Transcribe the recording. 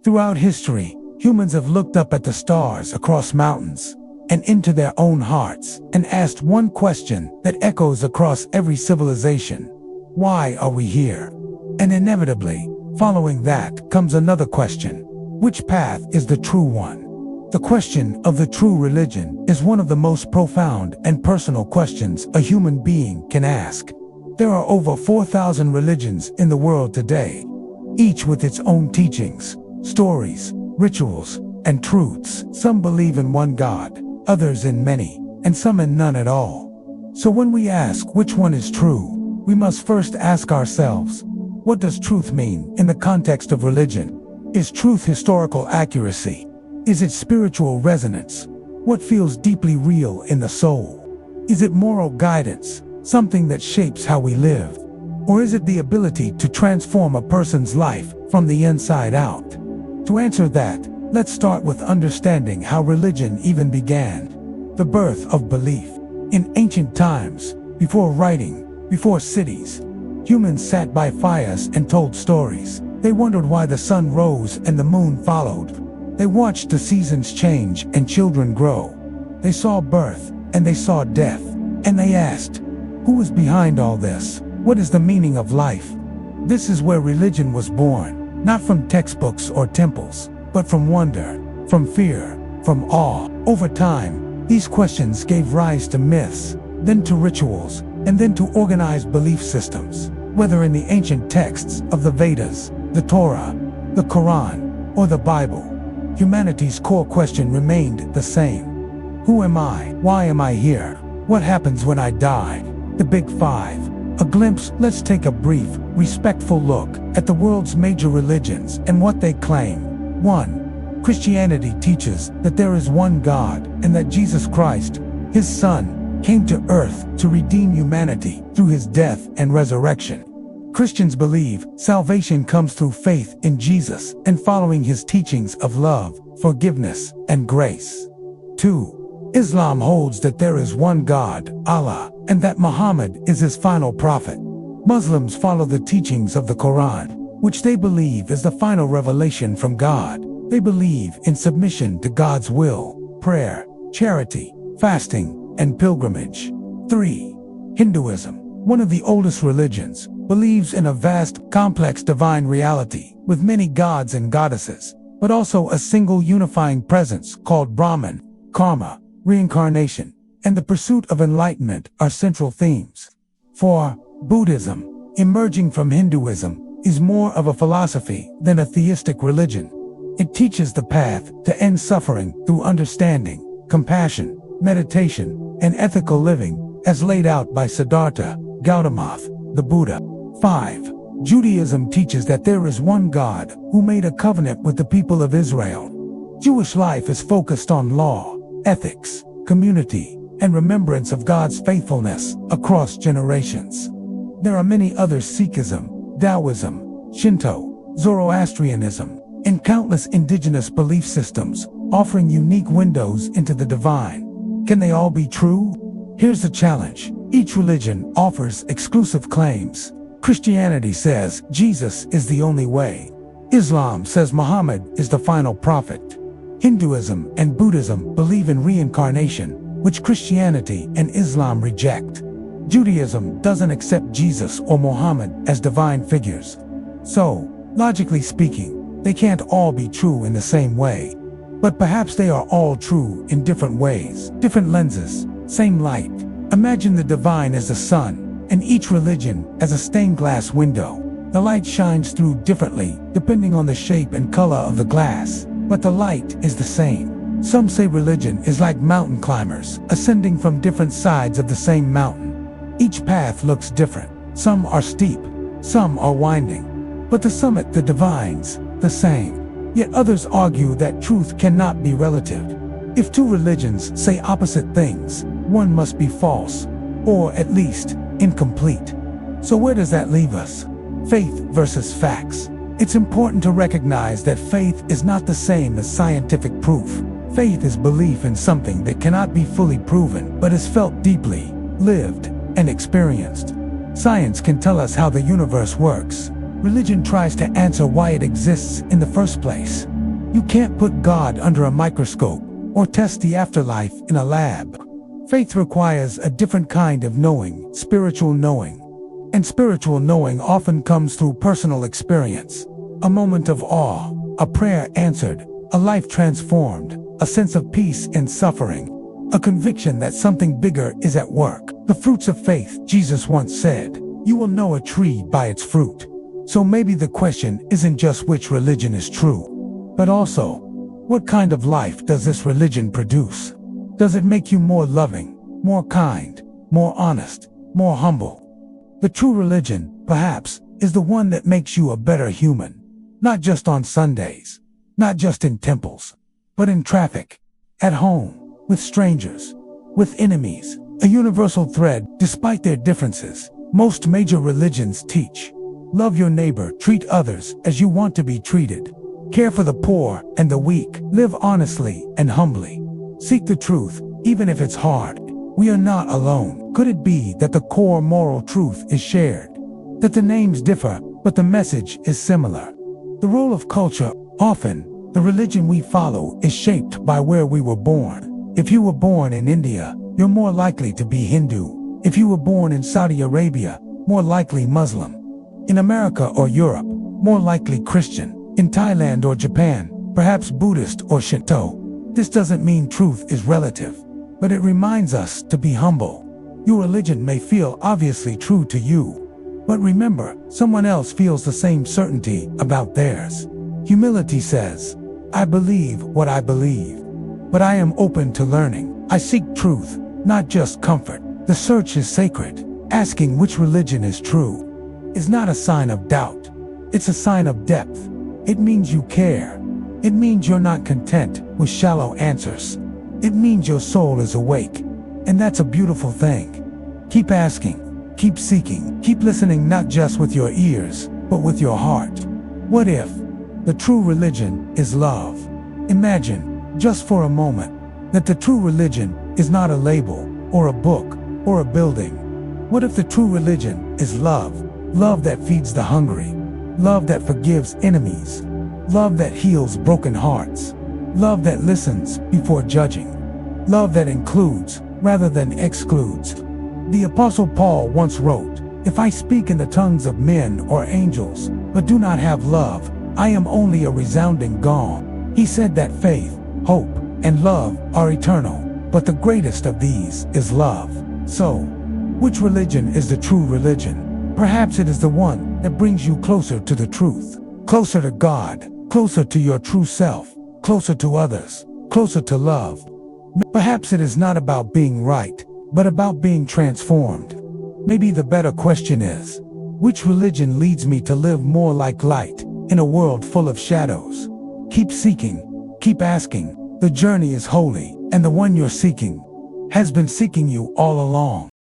Throughout history, humans have looked up at the stars across mountains and into their own hearts and asked one question that echoes across every civilization. Why are we here? And inevitably, following that comes another question. Which path is the true one? The question of the true religion is one of the most profound and personal questions a human being can ask. There are over 4,000 religions in the world today, each with its own teachings, stories, rituals, and truths. Some believe in one God, others in many, and some in none at all. So when we ask which one is true, we must first ask ourselves, what does truth mean in the context of religion? Is truth historical accuracy? Is it spiritual resonance? What feels deeply real in the soul? Is it moral guidance, something that shapes how we live? Or is it the ability to transform a person's life from the inside out? To answer that, let's start with understanding how religion even began. The birth of belief. In ancient times, before writing, before cities, humans sat by fires and told stories. They wondered why the sun rose and the moon followed. They watched the seasons change and children grow. They saw birth and they saw death. And they asked, who is behind all this? What is the meaning of life? This is where religion was born, not from textbooks or temples, but from wonder, from fear, from awe. Over time, these questions gave rise to myths, then to rituals, and then to organized belief systems. Whether in the ancient texts of the Vedas, the Torah, the Quran, or the Bible, humanity's core question remained the same. Who am I? Why am I here? What happens when I die? The Big Five. A glimpse. Let's take a brief, respectful look at the world's major religions and what they claim. 1. Christianity teaches that there is one God and that Jesus Christ, his Son, came to earth to redeem humanity through his death and resurrection. Christians believe salvation comes through faith in Jesus and following his teachings of love, forgiveness, and grace. 2. Islam holds that there is one God, Allah, and that Muhammad is his final prophet. Muslims follow the teachings of the Quran, which they believe is the final revelation from God. They believe in submission to God's will, prayer, charity, fasting, and pilgrimage. 3. Hinduism, one of the oldest religions, believes in a vast, complex divine reality with many gods and goddesses, but also a single unifying presence called Brahman. Karma, reincarnation, and the pursuit of enlightenment are central themes. 4. Buddhism, emerging from Hinduism, is more of a philosophy than a theistic religion. It teaches the path to end suffering through understanding, compassion, meditation, and ethical living, as laid out by Siddhartha Gautama, the Buddha. 5. Judaism teaches that there is one God who made a covenant with the people of Israel. Jewish life is focused on law, ethics, community, and remembrance of God's faithfulness across generations. There are many others: Sikhism, Taoism, Shinto, Zoroastrianism, and countless indigenous belief systems, offering unique windows into the divine. Can they all be true? Here's the challenge. Each religion offers exclusive claims. Christianity says Jesus is the only way. Islam says Muhammad is the final prophet. Hinduism and Buddhism believe in reincarnation, which Christianity and Islam reject. Judaism doesn't accept Jesus or Muhammad as divine figures. So, logically speaking, they can't all be true in the same way. But perhaps they are all true in different ways, different lenses, same light. Imagine the divine as the sun, and each religion as a stained glass window. The light shines through differently, depending on the shape and color of the glass, but the light is the same. Some say religion is like mountain climbers, ascending from different sides of the same mountain. Each path looks different. Some are steep, some are winding, but the summit, the divine's, the same. Yet others argue that truth cannot be relative. If two religions say opposite things, one must be false, or at least incomplete. So where does that leave us? Faith versus facts. It's important to recognize that faith is not the same as scientific proof. Faith is belief in something that cannot be fully proven, but is felt deeply, lived, and experienced. Science can tell us how the universe works. Religion tries to answer why it exists in the first place. You can't put God under a microscope or test the afterlife in a lab. Faith requires a different kind of knowing, spiritual knowing. And spiritual knowing often comes through personal experience. A moment of awe, a prayer answered, a life transformed, a sense of peace in suffering, a conviction that something bigger is at work. The fruits of faith, Jesus once said, you will know a tree by its fruit. So maybe the question isn't just which religion is true, but also, what kind of life does this religion produce? Does it make you more loving, more kind, more honest, more humble? The true religion, perhaps, is the one that makes you a better human. Not just on Sundays, not just in temples, but in traffic, at home, with strangers, with enemies. A universal thread, despite their differences, most major religions teach. Love your neighbor, treat others as you want to be treated. Care for the poor and the weak, live honestly and humbly. Seek the truth, even if it's hard. We are not alone. Could it be that the core moral truth is shared? That the names differ, but the message is similar? The role of culture, often, the religion we follow is shaped by where we were born. If you were born in India, you're more likely to be Hindu. If you were born in Saudi Arabia, more likely Muslim. In America or Europe, more likely Christian. In Thailand or Japan, perhaps Buddhist or Shinto. This doesn't mean truth is relative, but it reminds us to be humble. Your religion may feel obviously true to you, but remember, someone else feels the same certainty about theirs. Humility says, I believe what I believe, but I am open to learning. I seek truth, not just comfort. The search is sacred. Asking which religion is true is not a sign of doubt. It's a sign of depth. It means you care. It means you're not content with shallow answers. It means your soul is awake, and that's a beautiful thing. Keep asking, keep seeking, keep listening not just with your ears, but with your heart. What if the true religion is love? Imagine, just for a moment, that the true religion is not a label, or a book, or a building. What if the true religion is love? Love that feeds the hungry. Love that forgives enemies. Love that heals broken hearts. Love that listens before judging. Love that includes rather than excludes. The Apostle Paul once wrote, if I speak in the tongues of men or angels, but do not have love, I am only a resounding gong. He said that faith, hope, and love are eternal, but the greatest of these is love. So, which religion is the true religion? Perhaps it is the one that brings you closer to the truth, closer to God, closer to your true self, closer to others, closer to love. Perhaps it is not about being right, but about being transformed. Maybe the better question is, which religion leads me to live more like light in a world full of shadows? Keep seeking, keep asking. The journey is holy, and the one you're seeking has been seeking you all along.